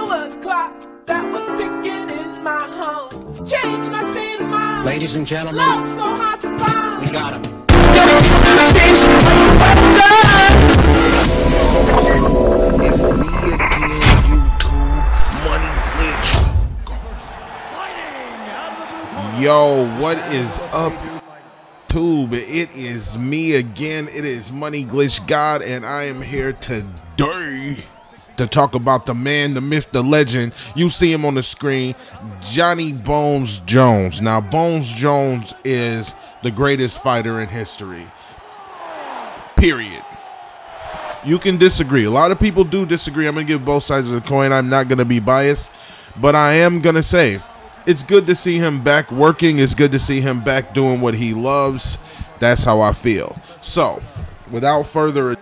blood clot that was ticking in my home. Changed my state of mind. Ladies and gentlemen, love so hard to find. we got him. It's me again, YouTube. Money Glitch. Yo, what is up, Tube? It is me again. It is MoneyGlitchGod, and I am here today to talk about the man, the myth, the legend. You see him on the screen, Johnny Bones Jones. Now, Bones Jones is the greatest fighter in history. Period. You can disagree. A lot of people do disagree. I'm going to give both sides of the coin. I'm not going to be biased, but I am going to say it's good to see him back working. It's good to see him back doing what he loves. That's how I feel. So, without further ado,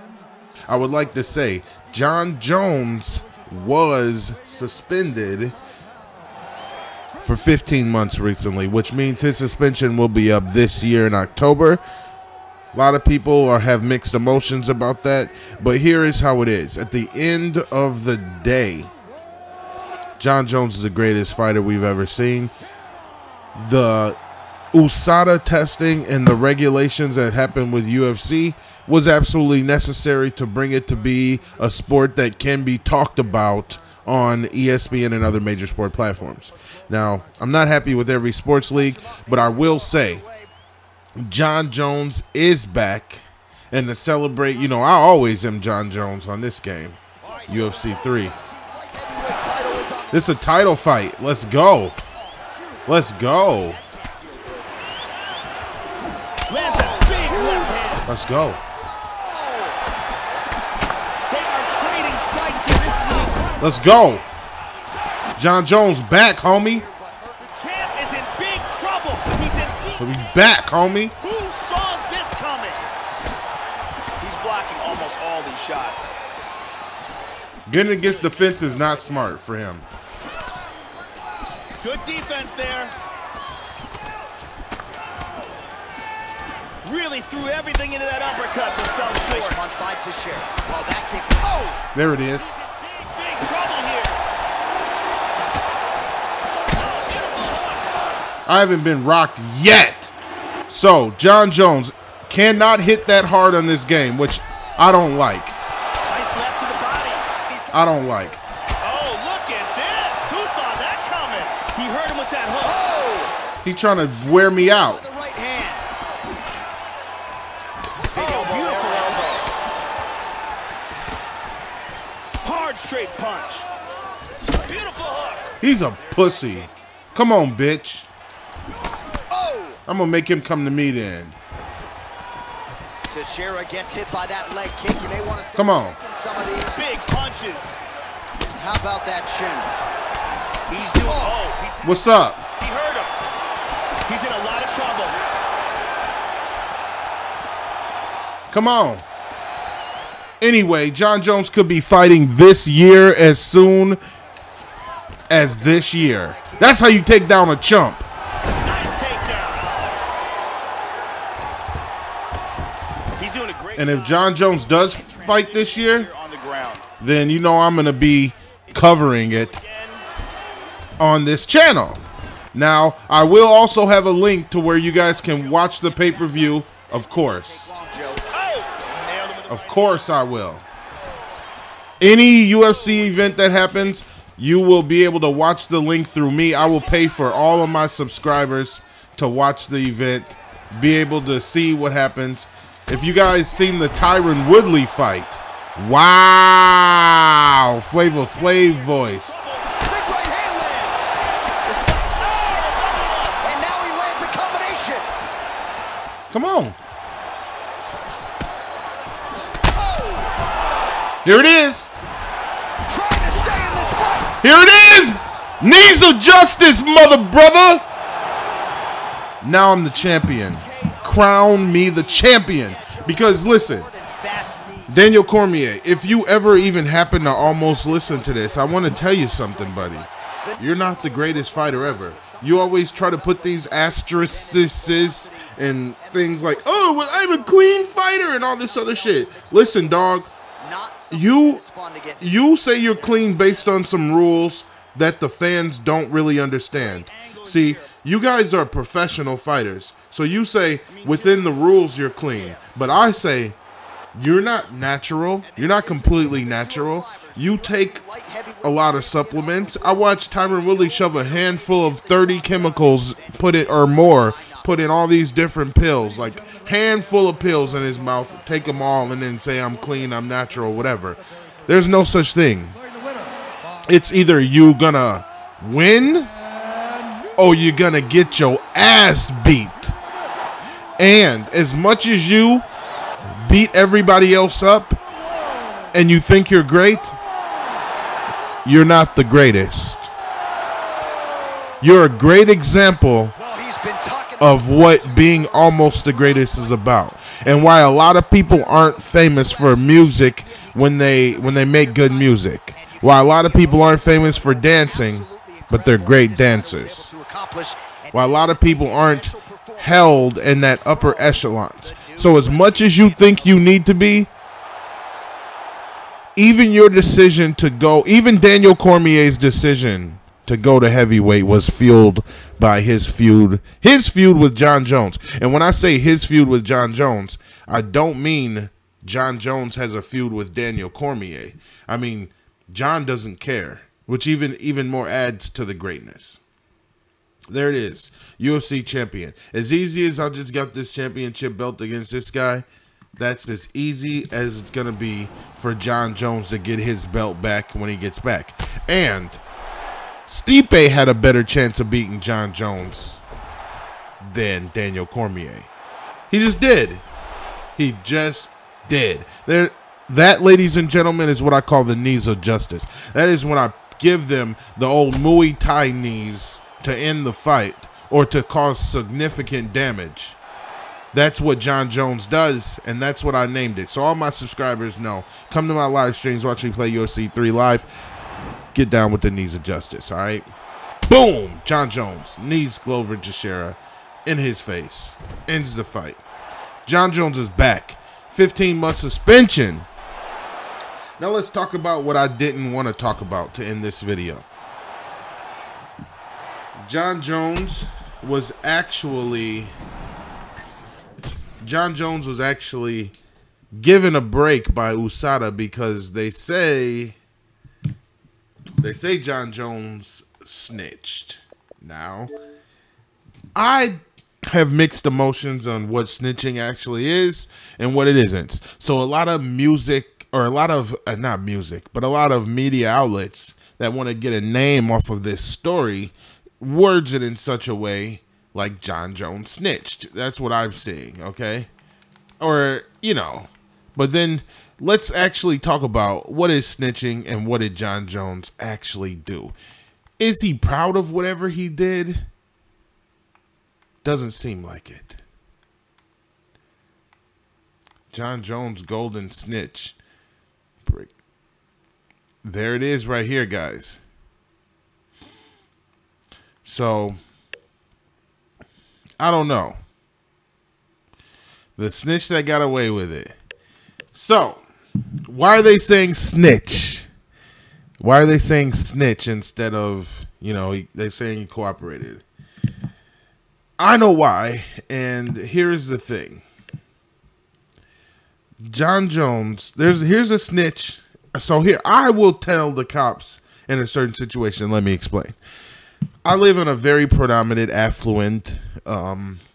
I would like to say Jon Jones was suspended for 15 months recently, which means his suspension will be up this year in October. A lot of people have mixed emotions about that, but here is how it is. At the end of the day, Jon Jones is the greatest fighter we've ever seen. The USADA testing and the regulations that happened with UFC was absolutely necessary to bring it to be a sport that can be talked about on ESPN and other major sport platforms. Now, I'm not happy with every sports league, but I will say Jon Jones is back. And to celebrate, you know, I always am Jon Jones on this game, UFC 3. This is a title fight. Let's go. Let's go. Let's go. Let's go. Jon Jones back, homie. Champ is in big trouble. He's in deep. We back, homie. Who saw this coming? He's blocking almost all these shots. Getting against the fence is not smart for him. Good defense there. Really threw everything into that uppercut, but fell short. Nice punch by Þℓi噚. Well, that kick. Oh! There it is. Big trouble here. I haven't been rocked yet. So, Jon Jones cannot hit that hard on this game, which I don't like. Nice left to the body. I don't like. Oh, look at this. Who saw that coming? He hurt him with that hook. Oh! He's trying to wear me out. The right hand. Beautiful elbow. Hard straight punch. Beautiful hook. He's a pussy. Come on, bitch. Oh! I'm going to make him come to me then. Þℓi噚 gets hit by that leg kick. You may want to Come on. some of these. Big punches. How about that shin? He's doing. Oh, What's up? he hurt him. He's in a lot of trouble. Come on. Anyway, Jon Jones could be fighting this year as soon as this year. That's how you take down a chump. Nice takedown. He's doing a great And if job. Jon Jones does fight this year, On the ground. then you know I'm going to be covering it Again. on this channel. Now, I will also have a link to where you guys can watch the pay-per-view, of course. Long, Joe. Oh! Nailed him with the Of course I will. Any UFC event that happens, you will be able to watch the link through me. I will pay for all of my subscribers to watch the event, be able to see what happens. If you guys seen the Tyron Woodley fight, wow, Flavor Flav voice. Big right hand lands. And now he lands a combination. Come on. Oh! Here it is. Trying to stay in this fight. Here it is. Knees of justice, mother brother. Now I'm the champion. Crown me the champion. Because listen, Fast knee. Daniel Cormier, if you ever even happen to almost listen to this, I want to tell you something, buddy. You're not the greatest fighter ever. You always try to put these asterisks and things like, oh, well, I'm a clean fighter and all this other shit. Listen, dog, Not You say you're clean based on some rules that the fans don't really understand. See, you guys are professional fighters, so you say within the rules you're clean. But I say you're not natural. You're not completely natural. You take a lot of supplements. I watched Tyron Woodley shove a handful of 30 chemicals, put in all these different pills, like handful of pills in his mouth, take them all, and then say I'm clean, I'm natural, whatever. There's no such thing. It's either you gonna win or you're gonna get your ass beat. And as much as you beat everybody else up and you think you're great, you're not the greatest. You're a great example of what being almost the greatest is about, and why a lot of people aren't famous for music when they make good music. Why a lot of people aren't famous for dancing, but they're great dancers. Why a lot of people aren't held in that upper echelons. So as much as you think you need to be, even your decision to go, even Daniel Cormier's decision to go to heavyweight was fueled by his feud with Jon Jones. And when I say his feud with Jon Jones, I don't mean Jon Jones has a feud with Daniel Cormier. I mean, Jon doesn't care, which even more adds to the greatness. There it is, UFC champion. As easy as I just got this championship belt against this guy, that's as easy as it's going to be for Jon Jones to get his belt back when he gets back. And Stipe had a better chance of beating Jon Jones than Daniel Cormier. He just did. He just did. That, ladies and gentlemen, is what I call the knees of justice. That is when I give them the old Muay Thai knees to end the fight or to cause significant damage. That's what Jon Jones does, and that's what I named it. So all my subscribers know. Come to my live streams, watch me play UFC 3 live. Get down with the knees of justice, all right? Boom! Jon Jones knees Glover Teixeira in his face. Ends the fight. Jon Jones is back. 15-month suspension. Now let's talk about what I didn't want to talk about to end this video. Jon Jones was actually given a break by USADA because they say Jon Jones snitched. Now, I have mixed emotions on what snitching actually is and what it isn't. So a lot of music, or a lot of, not music, but a lot of media outlets that want to get a name off of this story words it in such a way like Jon Jones snitched. That's what I'm seeing, okay? Or, you know, but then let's actually talk about what is snitching and what did Jon Jones actually do. Is he proud of whatever he did? Doesn't seem like it. Jon Jones golden snitch. There it is right here, guys. So, I don't know. The snitch that got away with it. So, why are they saying snitch? Why are they saying snitch instead of, you know, they're saying he cooperated? I know why, and here's the thing. Jon Jones, here's a snitch. So here, I will tell the cops in a certain situation. Let me explain. I live in a very predominant, affluent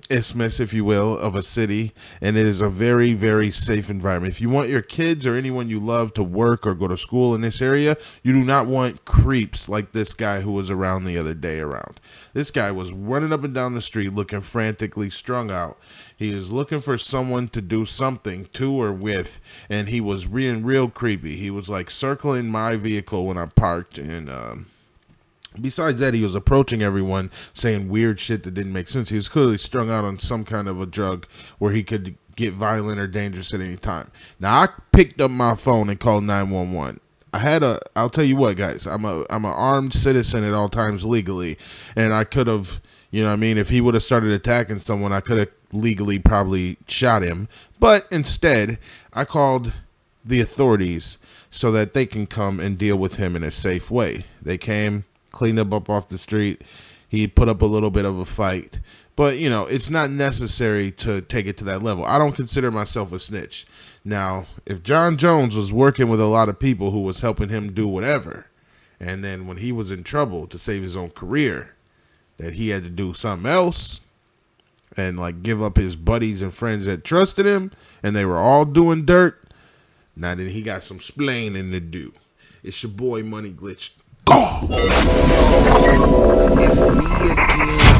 isthmus, if you will, of a city, and it is a very, very safe environment. If you want your kids or anyone you love to work or go to school in this area, you do not want creeps like this guy who was around the other day around. This guy was running up and down the street looking frantically strung out. He was looking for someone to do something to or with, and he was being real creepy. He was like circling my vehicle when I parked, and besides that, he was approaching everyone saying weird shit that didn't make sense. He was clearly strung out on some kind of a drug where he could get violent or dangerous at any time. Now, I picked up my phone and called 911. I'll tell you what, guys, I'm an armed citizen at all times legally, and I could have, you know what I mean, if he would have started attacking someone, I could have legally probably shot him. But instead, I called the authorities so that they can come and deal with him in a safe way. They came, cleaned him up off the street. He put up a little bit of a fight. But, you know, it's not necessary to take it to that level. I don't consider myself a snitch. Now, if Jon Jones was working with a lot of people who was helping him do whatever, and then when he was in trouble to save his own career, that he had to do something else and, like, give up his buddies and friends that trusted him, and they were all doing dirt, now then he got some splaining to do. It's your boy, MoneyGlitchGod. It's me again.